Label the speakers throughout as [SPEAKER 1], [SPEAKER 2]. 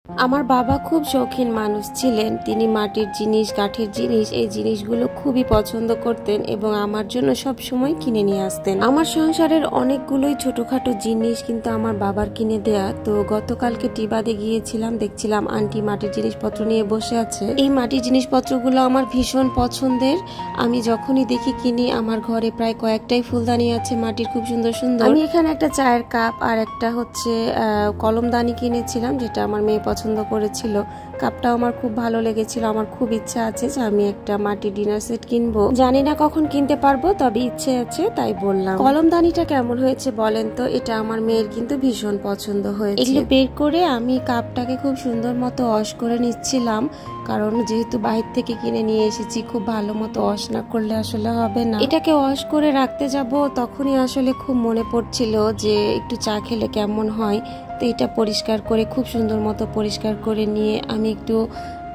[SPEAKER 1] আমার বাবা খুব শৌখিন মানুষ ছিলেন। তিনি মাটির জিনিস, কাঠের জিনিস, এই জিনিসগুলো খুবই পছন্দ করতেন এবং আমার জন্য সব সময় কিনে নিয়ে আসতেন। আমার সংসারের অনেকগুলোই ছোটখাটো জিনিস কিন্তু আমার বাবার কিনে দেয়া। তো গতকালকে টিবাদে গিয়েছিলাম, দেখছিলাম আন্টি মাটির জিনিসপত্র নিয়ে বসে আছে। এই মাটির জিনিসপত্রগুলো আমার ভীষণ পছন্দের। আমি যখনই দেখি কিনি। আমার ঘরে প্রায় কয়েকটাই ফুলদানি আছে মাটির, খুব সুন্দর সুন্দর। আমি এখানে একটা চায়ের কাপ আর একটা হচ্ছে কলমদানি কিনেছিলাম, যেটা আমার মেয়ে পছন্দ করেছিল। কাপটাও আমার খুব ভালো লেগেছিল। আমার খুব ইচ্ছা আছে যে আমি একটা মাটির ডিনার সেট কিনবো। জানি না কখন কিনতে পারবো, তবে ইচ্ছে আছে, তাই বললাম। কলমদানিটা কেমন হয়েছে বলেন তো? এটা আমার মেয়ের কিন্তু ভীষণ পছন্দ হয়েছে। এগুলো বের করে আমি কাপটাকে খুব সুন্দর মতো ওয়াশ করে নিচ্ছিলাম, কারণ যেহেতু বাইরে থেকে কিনে নিয়ে এসেছি, খুব ভালো মতো ওয়াশ না করলে আসলে হবে না। এটাকে ওয়াশ করে রাখতে যাব, তখনই আসলে খুব মনে পড়ছিল যে একটু চা খেলে কেমন হয়। তো এটা পরিষ্কার করে, খুব সুন্দর মতো পরিষ্কার করে নিয়ে আমি একটু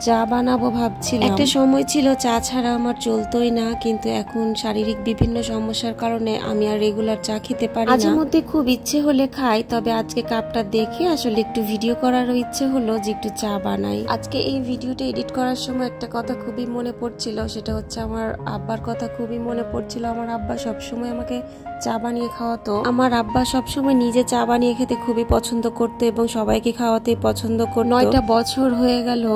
[SPEAKER 1] চা বানাবো ভাবছিলাম। একটা সময় ছিল চা ছাড়া আমার চলতোই না, কিন্তু এখন শারীরিক বিভিন্ন সমস্যার কারণে আমি আর রেগুলার চা খেতে পারি না। মাঝে মধ্যে খুব ইচ্ছে হলে খাই, তবে আজকে কাপটা দেখে আসলে একটু ভিডিও করারও ইচ্ছে হলো যে একটু চা বানাই। আজকে এই ভিডিওটা এডিট করার সময় একটা কথা খুবই মনে পড়ছিল, সেটা হচ্ছে আমার আব্বার কথা খুবই মনে পড়ছিল। আমার আব্বা সবসময় আমাকে চা বানিয়ে খাওয়াতো। আমার আব্বা সবসময় নিজে চা বানিয়ে খেতে খুবই পছন্দ করতো এবং সবাইকে খাওয়াতে পছন্দ করতো। 9টা বছর হয়ে গেল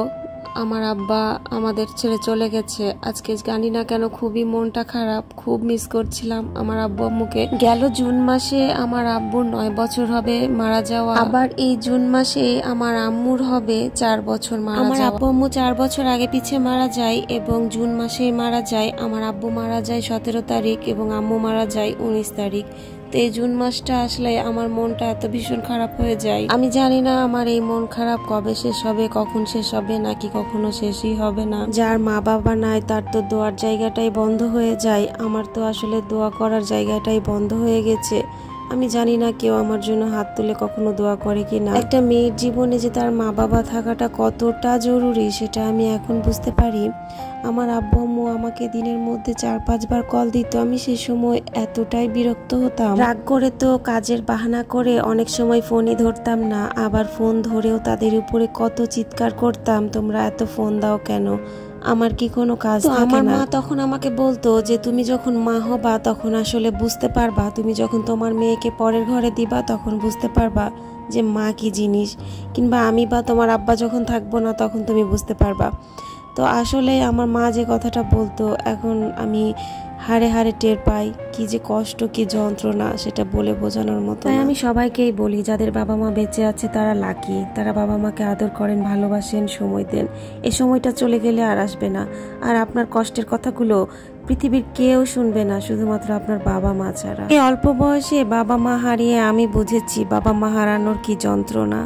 [SPEAKER 1] আমার আব্বা আমাদের ছেড়ে চলে গেছে। আজকে জানি না কেন খুবই মনটা খারাপ, খুব মিস করছিলাম আমার আব্বু আম্মুকে। গেল জুন মাসে আমার আব্বুর 9 বছর হবে মারা যাওয়া, আবার এই জুন মাসে আমার আম্মুর হবে 4 বছর মারা যাওয়া। আমার আব্বু আম্মু 4 বছর আগে পিছে মারা যায় এবং জুন মাসে মারা যায়। আমার আব্বু মারা যায় 17 তারিখ এবং আম্মু মারা যায় 19 তারিখ। তো এই জুন মাসটা আসলে আমার মনটা এত ভীষণ খারাপ হয়ে যায়। আমি জানি না আমার এই মন খারাপ কবে শেষ হবে, কখন শেষ হবে, নাকি কখনো শেষই হবে না। যার মা বাবা নাই তার তো দোয়ার জায়গাটাই বন্ধ হয়ে যায়। আমার তো আসলে দোয়া করার জায়গাটাই বন্ধ হয়ে গেছে। আমি জানি না কেউ আমার জন্য হাত তুলে কখনো দোয়া করে কিনা। একটা মেয়ের জীবনে যে তার মা বাবা থাকাটা কতটা জরুরি সেটা আমি এখন বুঝতে পারি। আমার আব্বু আম্মু আমাকে দিনের মধ্যে 4-5 বার কল দিত। আমি সেই সময় এতটাই বিরক্ত হতাম, রাগ করে তো কাজের বাহানা করে অনেক সময় ফোনই ধরতাম না। আবার ফোন ধরেও তাদের উপরে কত চিৎকার করতাম, তোমরা এত ফোন দাও কেন, আমার কি কোনো কাজ থাকে না? আমার মা তখন আমাকে বলতো যে তুমি যখন মা হবা তখন আসলে বুঝতে পারবা, তুমি যখন তোমার মেয়েকে পরের ঘরে দিবা তখন বুঝতে পারবা যে মা কি জিনিস, কিংবা আমি বা তোমার আব্বা যখন থাকবো না তখন তুমি বুঝতে পারবা। তো আসলে আমার মা যে কথাটা বলতো এখন আমি হাড়ে হাড়ে টের পাই কি যে কষ্ট, কি যন্ত্রণা, সেটা বলে বোঝানোর মতো। তাই আমি সবাইকেই বলি যাদের বাবা মা বেঁচে আছে তারা লাকি, তারা বাবা মাকে আদর করেন, ভালোবাসেন, সময় দেন। এই সময়টা চলে গেলে আর আসবে না। আর আপনার কষ্টের কথাগুলো পৃথিবীর কেউ শুনবে না, শুধুমাত্র আপনার বাবা মা ছাড়া। এই অল্প বয়সে বাবা মা হারিয়ে আমি বুঝেছি বাবা মা হারানোর কি যন্ত্রণা।